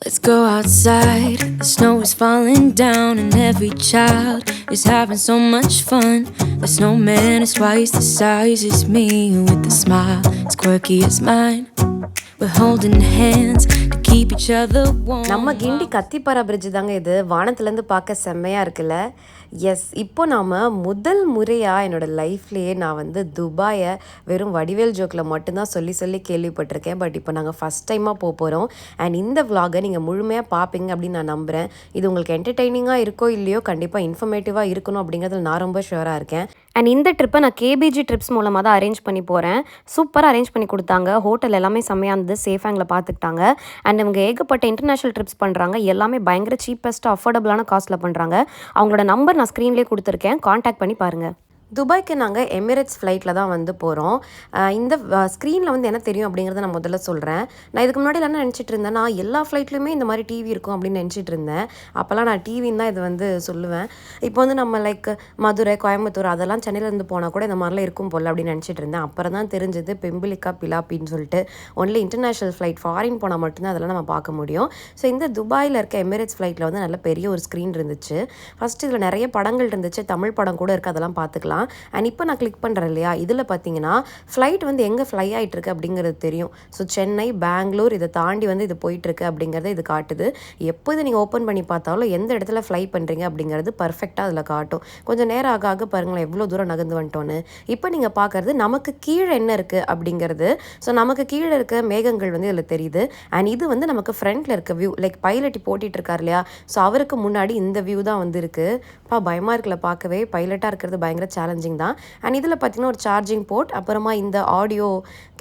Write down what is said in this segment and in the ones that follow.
Let's go outside. The snow is falling down, and every child is having so much fun. The snowman is twice the size as me, with a smile as quirky as mine. We're holding hands to keep each other warm. நம்ம கிண்டி Kathipara bridge தாங்க இது. வானத்துலேருந்து பார்க்க செம்மையாக இருக்குல்ல. S, இப்போ நாம் முதல் முறையாக என்னோடய லைஃப்லேயே நான் வந்து துபாயை வெறும் வடிவேல் ஜோக்கில் மட்டும்தான் சொல்லி கேள்விப்பட்டிருக்கேன். பட் இப்போ நாங்கள் ஃபஸ்ட் டைமாக போகிறோம். அண்ட் இந்த விலாகை நீங்கள் முழுமையாக பார்ப்பீங்க அப்படின்னு நான் நம்புகிறேன். இது உங்களுக்கு என்டர்டெய்னிங்காக இருக்கோ இல்லையோ, கண்டிப்பாக இன்ஃபர்மேட்டிவாக இருக்கணும் அப்படிங்கிறதுல நான் ரொம்ப ஷுவராக இருக்கேன். அண்ட் இந்த ட்ரிப்பை நான் கேபிஜி ட்ரிப்ஸ் மூலமாக தான் அரேஞ்ச் பண்ணி போகிறேன். சூப்பராக அரேஞ்ச் பண்ணி கொடுத்தாங்க. ஹோட்டல் எல்லாமே செம்மையாக இருந்தது. சேஃபாக எங்களை பார்த்துக்கிட்டாங்க. அண்ட் இவங்க ஏகப்பட்ட இன்டர்நேஷ்னல் ட்ரிப்ஸ் பண்ணுறாங்க. எல்லாமே பயங்கர சீப்பஸ்ட் அஃபோர்டபுளான காஸ்ட்டில் பண்ணுறாங்க. அவங்களோட நம்பர் நான் ஸ்க்ரீன்லேயே கொடுத்துருக்கேன். காண்டாக்ட் பண்ணி பாருங்கள். துபாய்க்கு நாங்கள் எமிரேட்ஸ் ஃப்ளைட்டில் தான் வந்து போகிறோம். இந்த ஸ்க்ரீனில் வந்து என்ன தெரியும் அப்படிங்கிறத நான் முதல்ல சொல்கிறேன். நான் இதுக்கு முன்னாடி என்ன நினச்சிட்டு இருந்தேன், நான் எல்லா ஃப்ளைட்லையுமே இந்த மாதிரி டிவி இருக்கும் அப்படின்னு நினச்சிட்டு இருந்தேன். அப்போல்லாம் நான் டிவின்னு தான் இது வந்து சொல்லுவேன். இப்போ வந்து நம்ம லைக் மதுரை, கோயம்புத்தூர் அதெல்லாம் சென்னையிலேருந்து போனால் கூட இந்த மாதிரிலாம் இருக்கும் போல் அப்படின்னு நினச்சிட்டு இருந்தேன். அப்புறம் தான் தெரிஞ்சது பெம்பிளிக்கா பிலாப்பின்னு சொல்லிட்டு ஒன்லி இன்டர்நேஷ்னல் ஃப்ளைட், ஃபாரின் போனால் மட்டும்தான் அதெல்லாம் நம்ம பார்க்க முடியும். ஸோ இந்த துபாயில் இருக்க எமிரேட்ஸ் ஃப்ளைட்டில் வந்து நல்ல பெரிய ஒரு ஸ்க்ரீன் இருந்துச்சு. ஃபஸ்ட்டு இதில் நிறைய படங்கள் இருந்துச்சு, தமிழ் படம் கூட இருக்குது, அதெல்லாம் பார்த்துக்கலாம். அண்ட் இப்போ நான் கிளிக் பண்ணுறேன் இல்லையா, இதில் பார்த்தீங்கன்னா ஃப்ளைட் வந்து எங்கே ஃப்ளை ஆகிட்டுருக்கு அப்படிங்கிறது தெரியும். ஸோ சென்னை, பெங்களூர் இதை தாண்டி வந்து இது போயிட்டுருக்கு அப்படிங்கிறத இது காட்டுது. எப்போ இதை நீங்கள் ஓப்பன் பண்ணி பார்த்தாலும் எந்த இடத்துல ஃப்ளை பண்ணுறீங்க அப்படிங்கிறது பர்ஃபெக்டாக அதில் காட்டும். கொஞ்சம் நேரம் ஆக பாருங்களேன் எவ்வளோ தூரம் நகர்ந்து வந்துட்டோன்னு. இப்போ நீங்கள் பார்க்குறது நமக்கு கீழே என்ன இருக்குது அப்படிங்கிறது. ஸோ நமக்கு கீழே இருக்க மேகங்கள் வந்து இதில் தெரியுது. அண்ட் இது வந்து நமக்கு ஃப்ரண்ட்டில் இருக்க வியூ, லைக் பைலட் போட்டிகிட்டு இருக்கார் இல்லையா, ஸோ அவருக்கு முன்னாடி இந்த வியூ தான் வந்து இருக்குது. பயமாக இருக்கல பார்க்கவே. பைலட்டாக இருக்கிறது பயங்கர சேலஞ்சிங் தான். அண்ட் இதில் பார்த்திங்கன்னா ஒரு சார்ஜிங் போர்ட், அப்புறமா இந்த ஆடியோ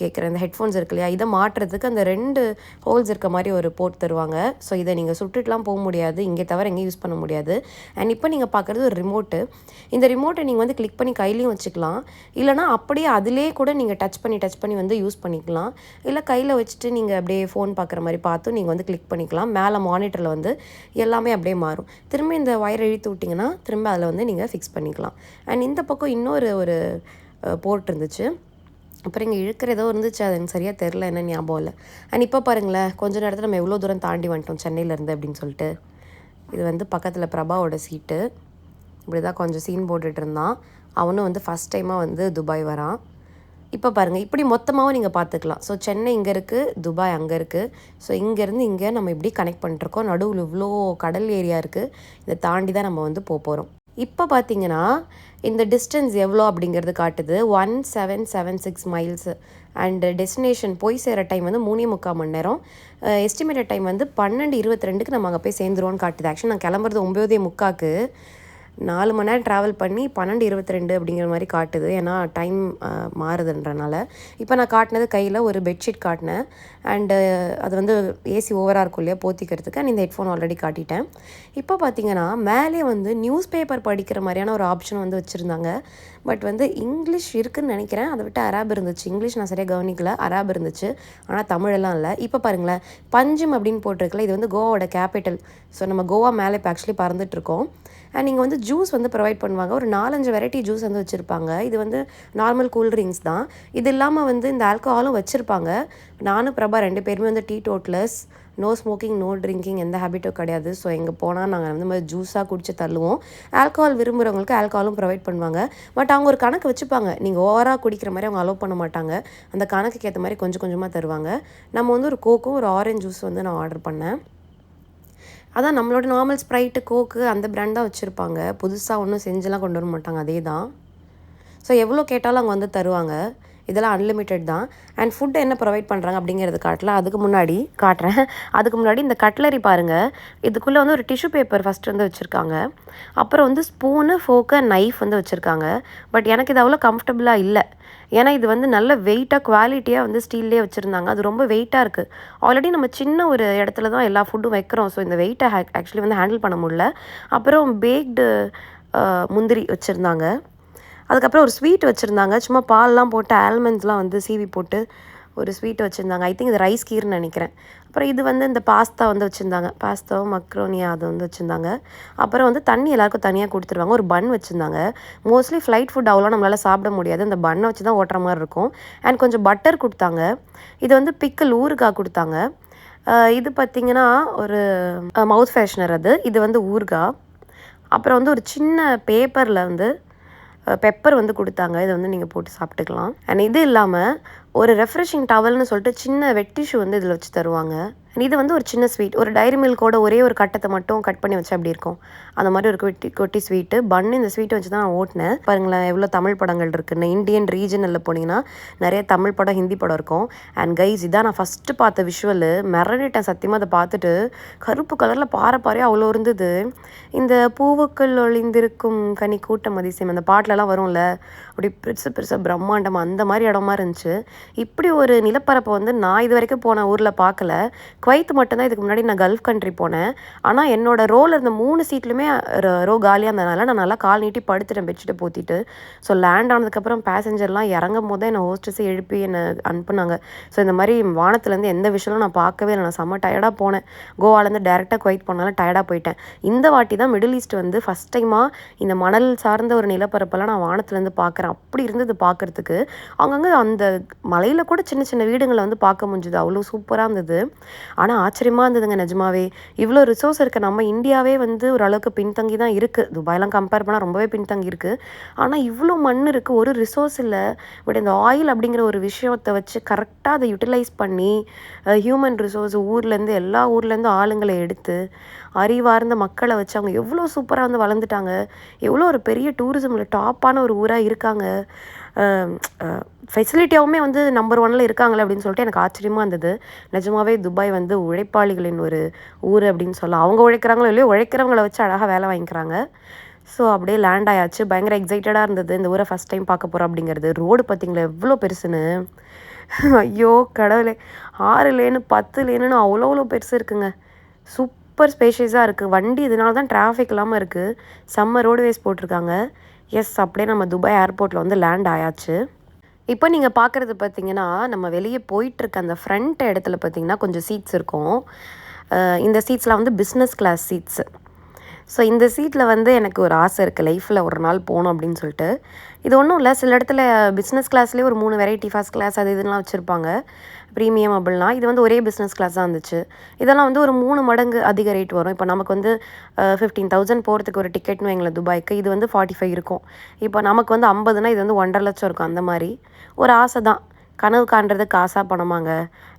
கேட்குற இந்த ஹெட்ஃபோன்ஸ் இருக்கு இல்லையா, இதை மாட்டுறதுக்கு அந்த 2 ஹோல்ஸ் இருக்க மாதிரி ஒரு போர்ட் தருவாங்க. ஸோ இதை நீங்கள் சுட்டுட்டுலாம் போக முடியாது, இங்கே தவிர எங்கேயும் யூஸ் பண்ண முடியாது. அண்ட் இப்போ நீங்கள் பார்க்குறது ஒரு ரிமோட்டு. இந்த ரிமோட்டை நீங்கள் வந்து கிளிக் பண்ணி கையிலையும் வச்சுக்கலாம், இல்லைனா அப்படியே அதிலே கூட நீங்கள் டச் பண்ணி வந்து யூஸ் பண்ணிக்கலாம். இல்லை கையில் வச்சுட்டு நீங்கள் அப்படியே ஃபோன் பார்க்குற மாதிரி பார்த்து நீங்கள் வந்து கிளிக் பண்ணிக்கலாம். மேலே மானிட்டரில் வந்து எல்லாமே அப்படியே மாறும். திரும்ப இந்த ஒயர் இழுத்து விட்டிங்கன்னா திரும்ப அதில் வந்து நீங்கள் ஃபிக்ஸ் பண்ணிக்கலாம். அண்ட் இந்த பக்கம் இன்னொரு போர்ட் இருந்துச்சு. அப்புறம் இங்கே இழுக்கிற ஏதோ இருந்துச்சு, அது எனக்கு சரியாக தெரில, என்ன ஞாபகம் இல்லை. அண்ட் இப்போ பாருங்களேன், கொஞ்சம் நேரத்தில் நம்ம எவ்வளோ தூரம் தாண்டி வந்துட்டோம் சென்னையிலேருந்து அப்படின்னு சொல்லிட்டு. இது வந்து பக்கத்தில் பிரபாவோட சீட்டு. இப்படி தான் கொஞ்சம் சீன் போட்டுட்டு இருந்தான். அவனும் வந்து ஃபஸ்ட் டைமாக வந்து துபாய் வரான். இப்போ பாருங்கள், இப்படி மொத்தமாகவும் நீங்கள் பார்த்துக்கலாம். ஸோ சென்னை இங்கே இருக்குது, துபாய் அங்கே இருக்குது. ஸோ இங்கேருந்து இங்கே நம்ம இப்படி கனெக்ட் பண்ணிட்டுருக்கோம். நடுவில் இவ்வளோ கடல் ஏரியா இருக்குது. இதை தாண்டி தான் நம்ம வந்து போகிறோம். இப்போ பார்த்தீங்கன்னா இந்த டிஸ்டன்ஸ் எவ்வளோ அப்படிங்கிறது காட்டுது, 1776 மைல்ஸு. அண்டு டெஸ்டினேஷன் போய் சேர டைம் வந்து 3.25 மணி நேரம். எஸ்டிமேட்டட் டைம் வந்து 12:22 நம்ம அங்கே போய் சேர்ந்துருவோன்னு காட்டுது. ஆக்சுவலி நான் கிளம்புறது 9:45, 4 மணி நேரம் ட்ராவல் பண்ணி 12:22 அப்படிங்கிற மாதிரி காட்டுது. ஏன்னா டைம் மாறுதுன்றனால. இப்போ நான் காட்டினது கையில் ஒரு பெட்ஷீட் காட்டினேன். அண்டு அது வந்து ஏசி ஓவராக இருக்கும் இல்லையா போத்திக்கிறதுக்கு. அண்ட் இந்த ஹெட்ஃபோன் ஆல்ரெடி காட்டிட்டேன். இப்போ பார்த்தீங்கன்னா மேலே வந்து நியூஸ் பேப்பர் படிக்கிற மாதிரியான ஒரு ஆப்ஷன் வந்து வச்சுருந்தாங்க. பட் வந்து இங்கிலீஷ் இருக்குதுன்னு நினைக்கிறேன். அதை விட்டு அராப் இருந்துச்சு. இங்கிலீஷ் நான் சரியாக கவனிக்கல, அராப் இருந்துச்சு, ஆனால் தமிழெல்லாம் இல்லை. இப்போ பாருங்களேன், பஞ்சும் அப்படின்னு போட்டிருக்கல, இது வந்து கோவாவோட கேபிட்டல். ஸோ நம்ம கோவா மேலே இப்போ ஆக்சுவலி பறந்துட்டுருக்கோம். அண்ட் இங்கே வந்து ஜூஸ் வந்து ப்ரொவைட் பண்ணுவாங்க. ஒரு 4-5 வெரைட்டி ஜூஸ் வந்து வச்சுருப்பாங்க. இது வந்து நார்மல் கூல்ட்ரிங்க்ஸ் தான். இது இல்லாமல் வந்து இந்த ஆல்கஹாலும் வச்சுருப்பாங்க. நானும் பிரபா 2 பேருமே வந்து teetotallers, no smoking, no drinking, எந்த ஹேபிட்டும் கிடையாது. ஸோ எங்கே போனால் நாங்கள் வந்து மாதிரி ஜூஸாக குடிச்சு தள்ளுவோம். ஆல்கஹால் விரும்புகிறவங்களுக்கு ஆல்கஹாலும் ப்ரொவைட் பண்ணுவாங்க. பட் அவங்க ஒரு கணக்கு வச்சுப்பாங்க, நீங்கள் ஓவராக குடிக்கிற மாதிரி அவங்க அலோவ் பண்ண மாட்டாங்க. அந்த கணக்குக்கு ஏற்ற மாதிரி கொஞ்சம் கொஞ்சமாக தருவாங்க. நம்ம வந்து ஒரு கோக்கும் ஒரு ஆரஞ்ச் ஜூஸ் வந்து நான் ஆர்டர் பண்ணேன். அதான் நம்மளோட நார்மல் ஸ்ப்ரைட்டு, கோக்கு அந்த பிராண்ட் தான் வச்சுருப்பாங்க. புதுசாக ஒன்றும் செஞ்செல்லாம் கொண்டு வர மாட்டாங்க, அதே தான். ஸோ எவ்வளோ கேட்டாலும் அவங்க வந்து தருவாங்க. இதெல்லாம் அன்லிமிட்டெட் தான். அண்ட் ஃபுட்டு என்ன ப்ரொவைட் பண்ணுறாங்க அப்படிங்கிறது காட்டலாம். அதுக்கு முன்னாடி இந்த கட்லரி பாருங்கள். இதுக்குள்ளே வந்து ஒரு டிஷ்யூ பேப்பர் ஃபஸ்ட்டு வந்து வச்சுருக்காங்க. அப்புறம் வந்து ஸ்பூனு, ஃபோக்கு, நைஃப் வந்து வச்சுருக்காங்க. பட் எனக்கு இது அவ்வளோ கம்ஃபர்டபுளாக இல்லை. ஏன்னா இது வந்து நல்ல வெயிட்டாக, குவாலிட்டியாக வந்து ஸ்டீல்லே வச்சுருந்தாங்க. அது ரொம்ப வெயிட்டாக இருக்குது. ஆல்ரெடி நம்ம சின்ன ஒரு இடத்துல தான் எல்லா ஃபுட்டும் வைக்கிறோம். ஸோ இந்த வெயிட்டை ஆக்சுவலி வந்து ஹேண்டில் பண்ண முடியல. அப்புறம் பேக்டு முந்திரி வச்சுருந்தாங்க. அதுக்கப்புறம் ஒரு ஸ்வீட் வச்சுருந்தாங்க. சும்மா பால்லாம் போட்டு ஆல்மண்ட்ஸ்லாம் வந்து சீவி போட்டு ஒரு ஸ்வீட் வச்சுருந்தாங்க. ஐ திங்க் இது ரைஸ் கீர்னு நினைக்கிறேன். அப்புறம் இது வந்து இந்த பாஸ்தா வந்து வச்சுருந்தாங்க. பாஸ்தாவும் மக்ரோனியா அது வந்து வச்சுருந்தாங்க. அப்புறம் வந்து தண்ணி எல்லாருக்கும் தனியாக கொடுத்துருவாங்க. ஒரு பன் வச்சுருந்தாங்க. மோஸ்ட்லி ஃப்ளைட் ஃபுட் அவ்வளோ நம்மளால் சாப்பிட முடியாது. இந்த பன்னை வச்சு தான் ஓட்டுற மாதிரி இருக்கும். அண்ட் கொஞ்சம் பட்டர் கொடுத்தாங்க. இது வந்து பிக்கிள் ஊறுகாய் கொடுத்தாங்க. இது பார்த்திங்கன்னா ஒரு மவுத் ஃப்ரெஷ்னர் இது வந்து ஊறுகாய். அப்புறம் வந்து ஒரு சின்ன பேப்பரில் வந்து பெப்பர் வந்து கொடுத்தாங்க. இதை வந்து நீங்கள் போட்டு சாப்பிட்டுக்கலாம். அண்ட் இது இல்லாமல் ஒரு ரெஃப்ரெஷிங் டவல்னு சொல்லிட்டு சின்ன வெட் டிஷ்யூ வந்து இதில் வச்சு தருவாங்க. இது வந்து ஒரு சின்ன ஸ்வீட், ஒரு டைரி மில்கோட ஒரே ஒரு கட்டத்தை மட்டும் கட் பண்ணி வச்சா அப்படி இருக்கும். அந்த மாதிரி ஒரு கொட்டி ஸ்வீட்டு பன்னு. இந்த ஸ்வீட்டை வச்சு தான் நான் ஓட்டினேன். பாருங்களேன் எவ்வளோ தமிழ் படங்கள் இருக்குன்னு. இந்தியன் ரீஜனில் போனீங்கன்னா நிறைய தமிழ் படம், ஹிந்தி படம் இருக்கும். அண்ட் கைஸ், இதான் நான் ஃபஸ்ட்டு பார்த்த விஷுவல். மிரண்டிட்டேன் சத்தியமாக. அதை பார்த்துட்டு கருப்பு கலரில் பாறையாக அவ்வளோ இருந்தது. இந்த பூவுக்குள் ஒளிந்திருக்கும் கனி கூட்டம் அதிசயம் அந்த பாட்டிலலாம் வரும்ல, அப்படி பெருசாக பிரம்மாண்டமாக அந்த மாதிரி இடமா இருந்துச்சு. இப்படி ஒரு நிலப்பரப்பை வந்து நான் இது வரைக்கும் போன ஊரில் பார்க்கல. குவைத் மட்டும்தான். இதுக்கு முன்னாடி நான் கல்ஃப் கண்ட்ரி போனேன். ஆனால் என்னோட ரோவில் இருந்த 3 சீட்லையுமே ரோ காலியாக இருந்ததுனால நான் நல்லா கால் நீட்டி படுத்துட்டேன் பெட்ஷீட்டை போத்திட்டு. ஸோ லேண்ட் ஆனதுக்கப்புறம் பேசஞ்சர்லாம் இறங்கும் போது தான் என்னை ஹோஸ்டஸை எழுப்பி என்னை அனுப்புனாங்க. ஸோ இந்த மாதிரி வானத்துலேருந்து எந்த விஷயமும் நான் பார்க்கவே இல்லை. நான் செம்ம டயர்டாக போனேன். கோவாலேருந்து டேரெக்டாக குவைத் போனாலும் டயர்டாக போயிட்டேன். இந்த வாட்டி தான் மிடில் ஈஸ்ட் வந்து ஃபஸ்ட் டைமாக இந்த மணல் சார்ந்த ஒரு நிலப்பரப்பெல்லாம் நான் வானத்துலேருந்து பார்க்குறேன். அப்படி இருந்தது பார்க்குறதுக்கு. அங்கங்கே அந்த மலையில் கூட சின்ன சின்ன வீடுங்களை வந்து பார்க்க முடிஞ்சுது. அவ்வளோ சூப்பராக இருந்தது. ஆனால் ஆச்சரியமாக இருந்ததுங்க நிஜமாவே. இவ்வளோ ரிசோர்ஸ் இருக்குது. நம்ம இந்தியாவே வந்து ஓரளவுக்கு பின்தங்கி தான் இருக்குது. துபாயெலாம் கம்பேர் பண்ணால் ரொம்பவே பின்தங்கி இருக்குது. ஆனால் இவ்வளோ மண் இருக்குது, ஒரு ரிசோர்ஸ் இல்லை. பட் இந்த ஆயில் அப்படிங்கிற ஒரு விஷயத்தை வச்சு கரெக்டாக அதை யூட்டிலைஸ் பண்ணி ஹியூமன் ரிசோர்ஸ் ஊர்லேருந்து எல்லா ஊர்லேருந்து ஆளுங்களை எடுத்து அறிவார்ந்த மக்களை வச்சு அவங்க எவ்வளோ சூப்பராக வந்து வளர்ந்துட்டாங்க. எவ்வளோ ஒரு பெரிய டூரிசமில் டாப்பான ஒரு ஊராக இருக்காங்க. ஃபெசிலிட்டியாகவுமே வந்து நம்பர் 1 இருக்காங்களே அப்படின்னு சொல்லிட்டு எனக்கு ஆச்சரியமாக இருந்தது. நிஜமாவே துபாய் வந்து உழைப்பாளிகளின் ஒரு ஊர் அப்படின்னு சொல்லலாம். அவங்க உழைக்கிறாங்களோ இல்லையோ, உழைக்கிறவங்கள வச்சு அழகாக வேலை வாங்கிக்கிறாங்க. ஸோ அப்படியே லேண்ட் ஆயாச்சு. பயங்கர எக்ஸைட்டடாக இருந்தது இந்த ஊரை ஃபஸ்ட் டைம் பார்க்க போகிறோம் அப்படிங்கிறது. ரோடு பார்த்திங்களா எவ்வளோ பெருசுன்னு. ஐயோ கடவுளே, 6 லேனு 10 லேனுன்னு அவ்வளோ பெருசு இருக்குங்க. சூப்பர் ஸ்பேஷியஸாக இருக்குது. வண்டி இதனால தான் டிராஃபிக் இல்லாமல் இருக்குது. செம்ம ரோடுவேஸ் போட்டிருக்காங்க. எஸ், அப்படியே நம்ம துபாய் ஏர்போர்ட்டில் வந்து லேண்ட் ஆயாச்சு. இப்போ நீங்கள் பார்க்குறது பார்த்திங்கன்னா, நம்ம வெளியே போயிட்டுருக்க அந்த ஃப்ரண்ட் இடத்துல பார்த்திங்கன்னா கொஞ்சம் சீட்ஸ் இருக்கும். இந்த சீட்ஸ்லாம் வந்து பிஸ்னஸ் கிளாஸ் சீட்ஸு. ஸோ இந்த சீட்டில் வந்து எனக்கு ஒரு ஆசை இருக்குது, லைஃப்பில் ஒரு நாள் போகணும் அப்படின்னு சொல்லிட்டு. இது ஒன்றும் இல்லை, சில இடத்துல பிஸ்னஸ் கிளாஸ்லேயே ஒரு 3 வெரைட்டி, ஃபஸ்ட் கிளாஸ் அது இதுலாம் வச்சுருப்பாங்க, ப்ரீமியம் அப்படிலாம். இது வந்து ஒரே பிஸ்னஸ் கிளாஸ் தான் இருந்துச்சு. இதெல்லாம் வந்து ஒரு 3 மடங்கு அதிக ரேட் வரும். இப்போ நமக்கு வந்து 15,000 போகிறதுக்கு ஒரு டிக்கெட்னு வைங்களேன் துபாய்க்கு, இது வந்து 45 இருக்கும். இப்போ நமக்கு வந்து 50னா இது வந்து 1.5 லட்சம் இருக்கும். அந்த மாதிரி ஒரு ஆசை தான். கனவு காண்றது காசாக பணமாங்க.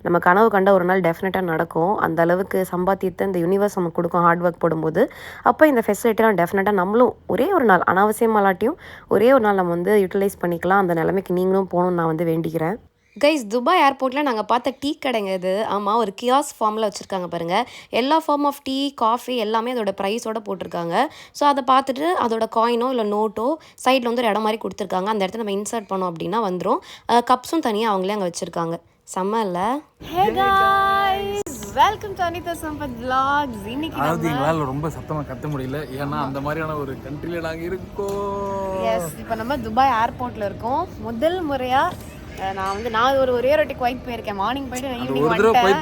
நம்ம கனவு கண்ட ஒரு நாள் டெஃபினட்டாக நடக்கும். அந்த அளவுக்கு சம்பாத்தியத்தை இந்த யூனிவர்ஸ் நமக்கு கொடுக்கும் ஹார்ட் ஒர்க் போடும்போது. அப்போ இந்த ஃபெசிலிட்டிலாம் டெஃபினட்டாக நம்மளும் ஒரே ஒரு நாள், அனாவசியமாலாட்டியும் ஒரே ஒரு நாள் நம்ம வந்து யூட்டிலைஸ் பண்ணிக்கலாம். அந்த நிலைமைக்கு நீங்களும் போகணுன்னு நான் வந்து வேண்டிக்கிறேன். கைஸ், துபாய் ஏர்போர்ட்டில் நாங்கள் பார்த்த டீ கடைங்க இது. ஆமாம், ஒரு கியாஸ் ஃபார்மில் வச்சுருக்காங்க பாருங்கள். எல்லா ஃபார்ம் ஆஃப் டீ, காஃபி எல்லாமே அதோட ப்ரைஸோடு போட்டிருக்காங்க. ஸோ அதை பார்த்துட்டு அதோட காயினோ இல்லை நோட்டோ சைடில் வந்து ஒரு இடம் மாதிரி கொடுத்துருக்காங்க. அந்த இடத்துல நம்ம இன்சர்ட் பண்ணோம் அப்படின்னா வந்துடும். கப்ஸும் தனியாக அவங்களே அங்கே வச்சுருக்காங்க. செம்ம இல்லை? Hey guys, welcome to Anitha Sampath vlogs. இன்னைக்கு நம்ம ரொம்ப சத்தமாக கத்த முடியல, ஏன்னா அந்த மாதிரியான ஒரு கண்ட்ரியில் நாங்கள் இருக்கோம். எஸ், இப்போ நம்ம துபாய் ஏர்போர்ட்டில் இருக்கோம். முதல் முறையாக நான் ஒரே ரொட்டி குவைத் போயிருக்கேன். மார்னிங் போயிட்டு ஈவினிங் ஒரு தடவை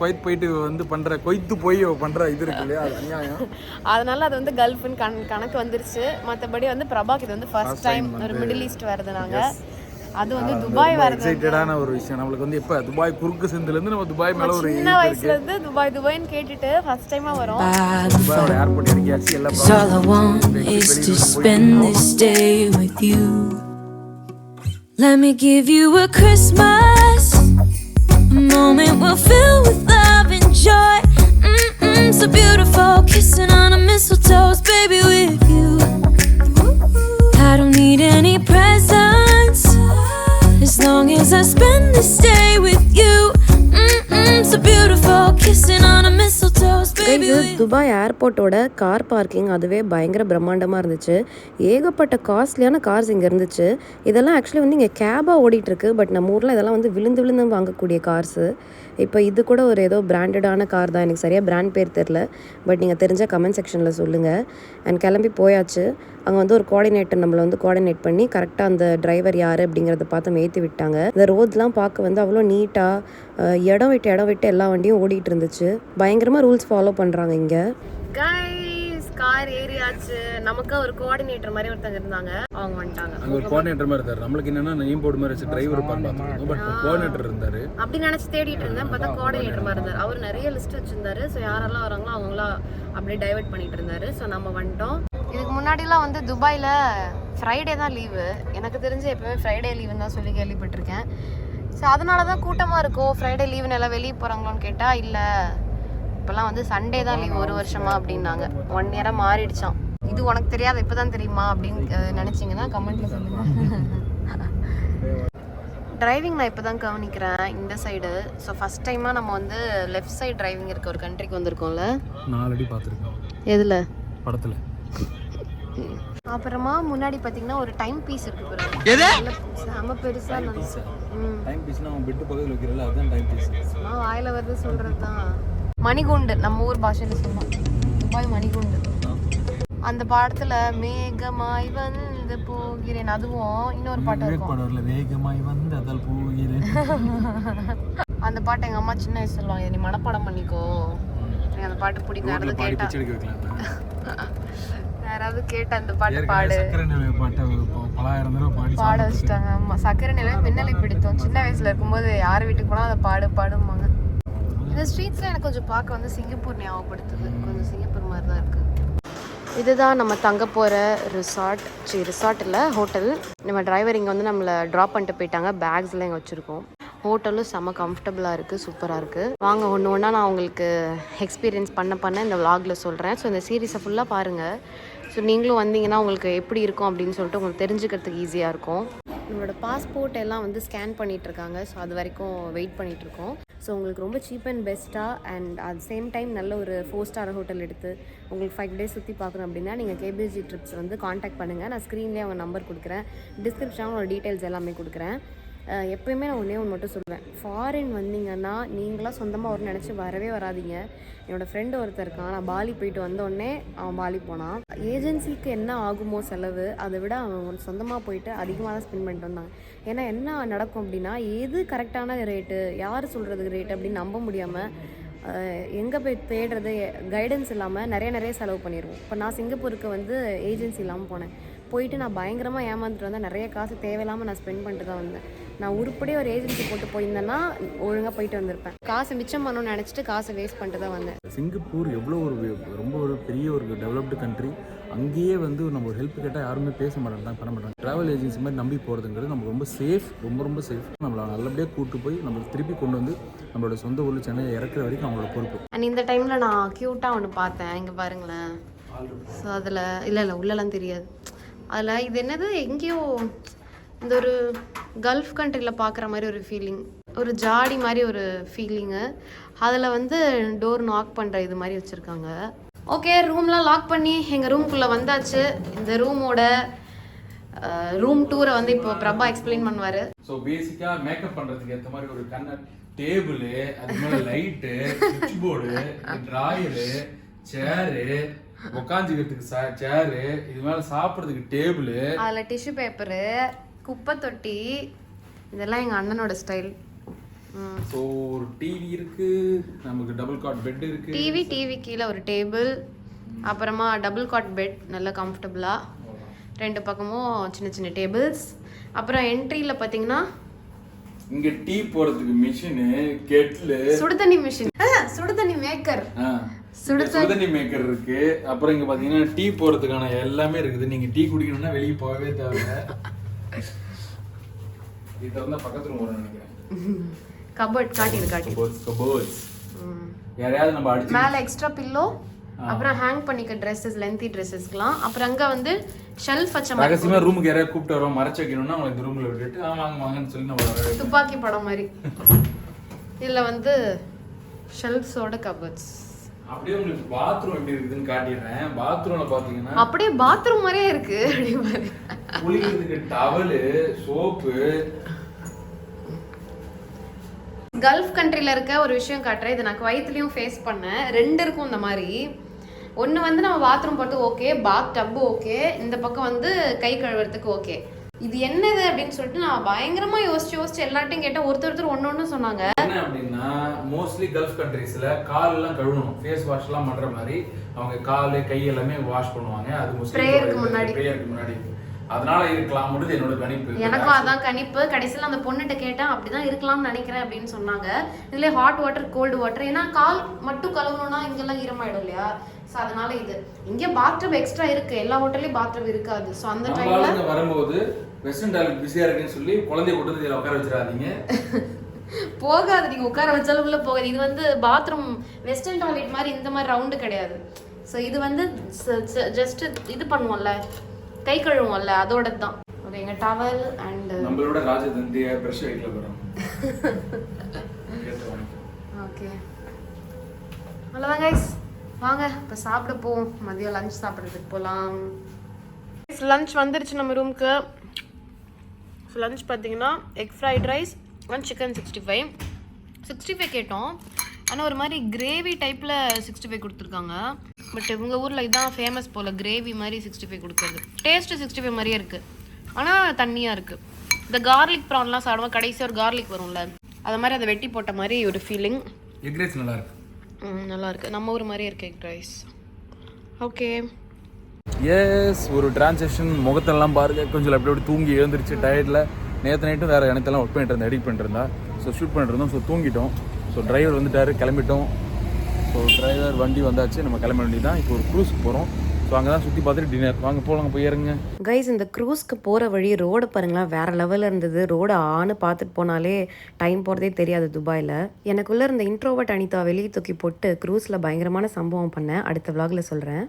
குவைத் போயிட்டு வந்து பண்ற கொய்த்து போய் பண்ற இது இருக்கு இல்லையா, அது அநியாயம். அதனால அது வந்து கல்ஃப்னு கணக்கு வந்துருச்சு. மற்றபடி வந்து பிரபாக்கு இது வந்து ஃபர்ஸ்ட் டைம் ஒரு மிடில் ஈஸ்ட் வருது. நாங்கள் அது வந்து துபாய் வருது. எக்ஸைட்டடான ஒரு விஷயம் நம்மளுக்கு வந்து. எப்போ துபாய் குறுக்கு செந்திலேருந்து நம்ம துபாய் மேலே ஒரு சின்ன வயசுலேருந்து துபாய்ன்னு கேட்டுட்டு ஃபர்ஸ்ட் டைமாக வரும். துபாயோட ஏர்போர்ட் இறங்கியாச்சு. எல்லாம் Let me give you a Christmas, a moment we'll fill with love and joy. So beautiful, kissing on a mistletoe, baby, with you. I don't need any presents, as long as I spend this day with you. So beautiful, kissing on a mistletoe, baby, with you. Dubai ஏர்போர்ட்டோட car parking அதுவே பயங்கர பிரம்மாண்டமாக இருந்துச்சு. ஏகப்பட்ட காஸ்ட்லியான cars இங்கே இருந்துச்சு. இதெல்லாம் ஆக்சுவலி வந்து இங்கே கேபாக ஓடிட்டுருக்கு. பட் நம்ம ஊரில் இதெல்லாம் வந்து விழுந்து வாங்கக்கூடிய கார்ஸு. இப்போ இது கூட ஒரு ஏதோ பிராண்டடான கார் தான். எனக்கு சரியாக பிராண்ட் பேர் தெரில. பட் நீங்கள் தெரிஞ்ச கமெண்ட் செக்ஷனில் சொல்லுங்கள். அண்ட் கிளம்பி போயாச்சு. அங்கே வந்து ஒரு கோஆர்டினேட்டர் நம்மளை வந்து கோஆர்டினேட் பண்ணி கரெக்டாக அந்த டிரைவர் யார் அப்படிங்கிறத பார்த்து ஏற்றி விட்டாங்க. இந்த ரோட்லாம் பார்க்க வந்து அவ்வளோ நீட்டாக இடம் விட்டு எல்லா வண்டியும் ஓடிட்டு இருந்துச்சு. பயங்கரமாக ரூல்ஸ் ஃபாலோ பண்ணுறாங்க இங்கே. கைஸ், கார் ஏறியாச்சு. நமக்கு ஒரு கோஆர்டினேட்டர் மாதிரி ஒருத்தங்க இருந்தாங்க, அவங்க வந்துட்டாங்க. அங்க ஒரு கோஆர்டினேட்டர் மாதிரி இருந்தாரு. நம்மளுக்கு என்னன்னா நேம் போர்டு மாதிரி வச்சு டிரைவர் பார்த்தோம், பட் கோஆர்டினேட்டர் இருந்தாரு. அப்படி நினைச்சு தேடிட்டு இருந்தேன், பார்த்தா கோஆர்டினேட்டர் மாதிரி இருந்தாரு. அவர் நிறைய லிஸ்ட் வச்சிருந்தாரு. ஸோ யாரெல்லாம் வராங்களோ அவங்களாம் அப்படியே டைவர்ட் பண்ணிட்டு இருந்தாரு. ஸோ நம்ம வந்துட்டோம். இதுக்கு முன்னாடிலாம் வந்து துபாயில் ஃப்ரைடே தான் லீவு. எனக்கு தெரிஞ்சு எப்பவுமே ஃப்ரைடே லீவுன்னு தான் சொல்லி கேள்விப்பட்டிருக்கேன். ஸோ அதனால தான் கூட்டமாக இருக்கும். ஃப்ரைடே லீவுன்னு எல்லாம் வெளியே போகிறாங்களோன்னு கேட்டால் இல்லை, இப்போல்லாம் வந்து சண்டே தான் லீவ் ஒரு வருஷமா அப்படின்னாங்க. 1 இயராக மாறிடுச்சான். இது உனக்கு தெரியாது, இப்போ தான் தெரியுமா அப்படின்னு நினச்சிங்கன்னா கமெண்ட்டில் சொல்லுங்கள். டிரைவிங் நான் இப்போ தான் கவனிக்கிறேன் இந்த சைடு. ஸோ ஃபஸ்ட் டைமாக நம்ம வந்து லெஃப்ட் சைடு டிரைவிங் இருக்க ஒரு கண்ட்ரிக்கு வந்திருக்கோம்ல. நான் ஆல்ரெடி பார்த்துருக்கேன். எதில்? படத்தில். அப்புறமா முன்னாடி பார்த்தீங்கன்னா ஒரு டைம் பீஸ் இருக்கு பாருங்க. செம பெருசா. டைம் பீஸ்னா அவன் பெட் பக்கத்தில் வைக்கிறல, அதுதான் டைம் பீஸ். நான் வாயில வந்து சொல்றது தான் மணிகுண்டு. நம்ம ஊர் பாஷையில சொல்லுவோம் துபாய் மணிகுண்டு. அந்த பாடத்துல மேகமாய் வந்து போகிறேன், அதுவும் இன்னொரு பாட்டு இருக்கும், வேகமாய் வந்து அதல் போகிறேன். அந்த பாட்டு எங்க அம்மா சின்ன வயசுல சொல்லுவாங்க, நீ மனப்பாடம் பண்ணிக்கோ. எனக்கு அந்த பாட்டு பிடிக்கும். யாராவது கேட்ட அந்த பாட்டு பாடு பாட வச்சுட்டாங்க. ஆமா, சக்கரை நிலை மின்னலை பிடித்தோம். சின்ன வயசுல இருக்கும்போது யார் வீட்டுக்கு போனா அதை பாடும்பாங்க. இந்த ஸ்ட்ரீட்ஸ்ல எனக்கு கொஞ்சம் பார்க்க வந்து சிங்கப்பூர் ஞாபகப்படுத்துது. கொஞ்சம் சிங்கப்பூர் மாதிரி தான் இருக்கு. இதுதான் நம்ம தங்க போகிற ரிசார்ட் இல்லை, ஹோட்டல். நம்ம டிரைவர் இங்கே வந்து நம்மளை ட்ராப் பண்ணிட்டு போயிட்டாங்க. பேக்ஸ்லாம் இங்கே வச்சுருக்கோம். ஹோட்டலும் செம்ம கம்ஃபர்டபுளாக இருக்குது, சூப்பராக இருக்குது. வாங்க ஒன்று ஒன்றா நான் உங்களுக்கு எக்ஸ்பீரியன்ஸ் பண்ண இந்த vlogல சொல்கிறேன். ஸோ இந்த சீரீஸை ஃபுல்லாக பாருங்கள். ஸோ நீங்களும் வந்தீங்கன்னா உங்களுக்கு எப்படி இருக்கும் அப்படின்னு சொல்லிட்டு உங்களுக்கு தெரிஞ்சுக்கிறதுக்கு ஈஸியாக இருக்கும். நம்மளோட பாஸ்போர்ட் எல்லாம் வந்து ஸ்கேன் பண்ணிகிட்ருக்காங்க. ஸோ அது வரைக்கும் வெயிட் பண்ணிகிட்ருக்கோம். ஸோ உங்களுக்கு ரொம்ப சீப் அண்ட் பெஸ்ட்டாக அண்ட் அட் சேம் டைம் நல்ல ஒரு 4 ஸ்டார் ஹோட்டல் எடுத்து உங்களுக்கு 5 days சுற்றி பார்க்கணும் அப்படின்னா நீங்கள் கேபிஜி ட்ரிப்ஸ் வந்து காண்டாக்ட் பண்ணுங்கள். நான் ஸ்க்ரீன்லேயே அவங்க நம்பர் கொடுக்குறேன், டிஸ்கிரிப்ஷனில் ஒரு டீட்டெயில்ஸ் எல்லாமே கொடுக்குறேன். எப்போயுமே நான் ஒன்று மட்டும் சொல்லுவேன், ஃபாரின் வந்தீங்கன்னா நீங்களாம் சொந்தமாக ஒரு நினச்சி வரவே வராதிங்க. என்னோடய ஃப்ரெண்டு ஒருத்தர் இருக்கான், நான் பாலி போயிட்டு வந்தோடனே அவன் பாலி போனான். ஏஜென்சிக்கு என்ன ஆகுமோ செலவு, அதை விட அவன் சொந்தமாக போயிட்டு அதிகமாக தான் ஸ்பெண்ட் பண்ணிட்டு வந்தாங்க. ஏன்னா என்ன நடக்கும் அப்படின்னா, எது கரெக்டான ரேட்டு, யார் சொல்கிறதுக்கு ரேட்டு அப்படின்னு நம்ப முடியாமல் எங்கே போய் தேடுறது, கைடன்ஸ் இல்லாமல் நிறைய செலவு பண்ணிடுவோம். இப்போ நான் சிங்கப்பூருக்கு வந்து ஏஜென்சி இல்லாமல் போயிட்டு நான் பயங்கரமாக ஏமாந்துட்டு வந்தேன். நிறைய காசு தேவையில்லாமல் நான் ஸ்பெண்ட் பண்ணிட்டு தான் வந்தேன். நான் உருப்படியே ஒரு ஏஜென்சி போட்டு போயிருந்தேன்னா ஒழுங்காக போயிட்டு வந்திருப்பேன். காசு மிச்சம் பண்ணணும்னு நினச்சிட்டு காசை வேஸ்ட் பண்ணிட்டு தான் வந்தேன். சிங்கப்பூர் எவ்வளோ ரொம்ப ஒரு பெரிய ஒரு டெவலப்டு கண்ட்ரி. அங்கேயே வந்து நம்ம ஒரு ஹெல்ப் கேட்டால் யாருமே பேச மாட்டாங்க, பண்ண மாட்டாங்க. ட்ராவல் ஏஜென்சி மாதிரி நம்பி போகிறதுங்கிறது நம்ம ரொம்ப சேஃப், ரொம்ப சேஃப். நம்மளை நல்லபடியாக கூப்பிட்டு போய் நம்மளுக்கு திருப்பி கொண்டு வந்து நம்மளோட சொந்த ஊரில் சென்னையை இறக்குற வரைக்கும் அவங்களோட பொறுப்பு. அண்ட் இந்த டைமில் நான் க்யூட்டாக ஒன்று பார்த்தேன், இங்கே பாருங்களேன். ஸோ அதில் இல்லை உள்ளெல்லாம் தெரியாது. அதில் இது என்னது, எங்கேயோ இந்த ஒரு கல்ஃப் கண்ட்ரியில் பார்க்குற மாதிரி ஒரு ஃபீலிங், ஒரு ஜாடி மாதிரி ஒரு ஃபீலிங்கு. அதில் வந்து டோர் நாக் பண்ணுற இது மாதிரி வச்சுருக்காங்க. ஓகே, ரூம்லாம் லாக் பண்ணி எங்கள் ரூம்குள்ளே வந்தாச்சு. இந்த ரூமோட ரூம் டூரை வந்து இப்போ பிரபா எக்ஸ்பிளைன் பண்ணுவார். ஸோ பேசிக்காக மேக்கப் பண்ணுறதுக்கு ஏற்ற மாதிரி ஒரு டேபிள், அது மேலே லைட்டு, சுவிட்ச் போர்டு, ட்ராயரு, சேரு, உட்காந்துக்கிறதுக்கு சேரு, இது மேலே சாப்பிட்றதுக்கு டேபிள், அதில் டிஷ்யூ பேப்பரு, குப்பை தொட்டி, இதெல்லாம் எங்கள் அண்ணனோட ஸ்டைல். ஸோ ஒரு டிவி இருக்கு, நமக்கு டபுள் காட் பெட் இருக்கு. டிவி கீழே ஒரு டேபிள், அப்புறமா டபுள் காட் பெட் நல்ல கம்ஃபர்டபுளாக, 2 பக்கமும் சின்ன டேபிள்ஸ். அப்புறம் என்ட்ரியில் பார்த்தீங்கன்னா இங்கே டீ போடுறதுக்கு மிஷினு, கெட்லு, சுடுதண்ணி மிஷின், சுடுதண்ணி மேக்கர், சுடுதண்ணி மேக்கர் இருக்கு. அப்புறம் இங்கே பார்த்தீங்கன்னா டீ போடுறதுக்கான எல்லாமே இருக்குது. நீங்கள் டீ குடிக்கணும்னா வெளியே போகவே தேவை. இது வந்து பக்கத்து ரூம் வரும்னு நினைக்கிறேன். கபோர்ட் காட்டி கபோர்ட்ஸ். யாரையாவது நம்ம அடிச்சு மேலே எக்ஸ்ட்ரா பில்லோ, அப்புறம் ஹேங் பண்ணிக்க ட்ரெஸ்ஸஸ், லென்த்தி ட்ரெஸ்ஸஸ்க்குலாம். அப்புறம் அங்கே வந்து ஷெல்ஃப் வச்ச மாதிரி. ரகசியமா ரூமுக்கு யாரையா கூப்பிட்டு வரோம் மறைச்சு வைக்கணும்னா அவங்க இந்த ரூமில் விட்டுட்டு வாங்கன்னு சொல்லி நம்ம துப்பாக்கி படம் மாதிரி. இதில் வந்து ஷெல்ஃப்ஸோட கபோர்ட்ஸ். அப்படியே உங்களுக்கு பாத்ரூம் எப்படி இருக்குதுன்னு காட்டிடுறேன். பாத்ரூம்ல பாத்தீங்கன்னா அப்படியே பாத்ரூம் மாதிரியே இருக்கு. குளிக்கிறதுக்கு டவலு, சோப்பு. கல்ஃப் கண்ட்ரியில் இருக்க ஒரு விஷயம் காட்டுறேன். இதை நான் குவைத்லேயும் ஃபேஸ் பண்ணேன். 2 இருக்கும் இந்த மாதிரி. ஒன்று வந்து நம்ம பாத்ரூம் போட்டு ஓகே, பாத் டப்பு ஓகே, இந்த பக்கம் வந்து கை கழுவுறதுக்கு ஓகே. இது என்னது அப்படின்னு சொல்லிட்டு நான் பயங்கரமா யோசிச்சு எல்லார்ட்டையும் கேட்டேன். ஒருத்தர் ஒன்று சொன்னாங்க. என்ன அப்படின்னா மோஸ்ட்லி கல்ஃப் கண்ட்ரீஸ்ல கால் எல்லாம் கழுவணும், ஃபேஸ் வாஷ் எல்லாம் பண்ற மாதிரி அவங்க கால் கை எல்லாமே வாஷ் பண்ணுவாங்க. அது பிரேயருக்கு முன்னாடி அதனால இருக்கலாம் முடிஞ்சு என்னோட கணிப்பு. எனக்கும் அதான் கணிப்பு. கடைசியில் அந்த பொண்ணுகிட்ட கேட்டேன், அப்படிதான் இருக்கலாம்னு நினைக்கிறேன் அப்படின்னு சொன்னாங்க. இதுல ஹாட் வாட்டர் கோல்டு வாட்டர், ஏன்னா கால் மட்டும் கழுவணும்னா இங்கெல்லாம் ஈரமாயிடும் இல்லையா, ஸோ அதனால இது இங்கே பாத்டப் எக்ஸ்ட்ரா இருக்கு. எல்லா ஹோட்டல்லையும் பாத்டப் இருக்காது. ஸோ அந்த டைம்ல வரும்போது வெஸ்டர்ன் டாய்லெட் பிஸியா இருக்குன்னு சொல்லி குழந்தைய கொண்டு வந்து உட்கார வச்சிடாதீங்க. போகாது, நீங்க உட்கார வச்சாலும் உள்ள போகாது. இது வந்து பாத்ரூம் வெஸ்டர்ன் டாய்லெட் மாதிரி இந்த மாதிரி ரவுண்டு கிடையாது. ஸோ இது வந்து ஜஸ்ட் இது பண்ணுவோம்ல, கை கழுவுவோம்ல, அதோட தான். ஓகே, எங்க டவல் அண்ட் நம்மளோட ராஜதந்திய பிரஷ் வைக்கல போறோம். ஓகே, அவ்வளோதான் கைஸ். வாங்க இப்போ சாப்பிட போவோம். மதியம் லஞ்ச் சாப்பிட்றதுக்கு போகலாம். லஞ்ச் வந்துருச்சு நம்ம ரூமுக்கு. லஞ்ச் பார்த்தீங்கன்னா egg fried rice and chicken 65 கேட்டோம். ஆனால் ஒரு மாதிரி கிரேவி டைப்பில் 65 கொடுத்துருக்காங்க. பட் இவங்க ஊரில் இதுதான் ஃபேமஸ் போல், கிரேவி மாதிரி 65 கொடுக்குறது. டேஸ்ட்டு 65 மாதிரியே இருக்குது, ஆனால் தண்ணியாக இருக்குது. இந்த கார்லிக் ப்ரான்லாம் சாப்பிடுவோம், கடைசி ஒரு கார்லிக் வரும்ல, அது மாதிரி அதை வெட்டி போட்ட மாதிரி ஒரு ஃபீலிங். எக் ரைஸ் நல்லா இருக்கு. நல்லா இருக்கு, நம்ம ஊர் மாதிரியே இருக்கு எக் ரைஸ். ஓகே எஸ், ஒரு டிரான்சாக்ஷன் முகத்தெல்லாம் பாருங்க, கொஞ்சம் அப்படி தூங்கி எழுந்திரிச்சு டயர்டில். நேற்று நைட்டும் வேறு எனத்தெல்லாம் ஒர்க் பண்ணிட்டு இருந்தேன், எடிட் பண்ணிட்டு இருந்தா. ஸோ ஷூட் பண்ணிட்டு இருந்தோம். ஸோ தூங்கிட்டோம். ஸோ டிரைவர் வந்துட்டார், கிளம்பிட்டோம். ஸோ டிரைவர் வண்டி வந்தாச்சு, நம்ம கிளம்ப வேண்டி தான். இப்போ ஒரு க்ரூஸ்க்கு போகிறோம். ஸோ அங்கே தான் சுற்றி பார்த்துட்டு டின்னர். வாங்க போகலாம், போய் இறங்க. கைஸ், இந்த க்ரூஸ்க்கு போகிற வழி ரோடு பாருங்களேன், வேறு லெவலில் இருந்தது. ரோடு ஆன்னு பார்த்துட்டு போனாலே டைம் போகிறதே தெரியாது துபாயில். எனக்குள்ளே இருந்த இன்ட்ரோவர்ட் அனிதா வெளியே தூக்கி போட்டு க்ரூஸில் பயங்கரமான சம்பவம் பண்ணேன். அடுத்த vlogல சொல்கிறேன்.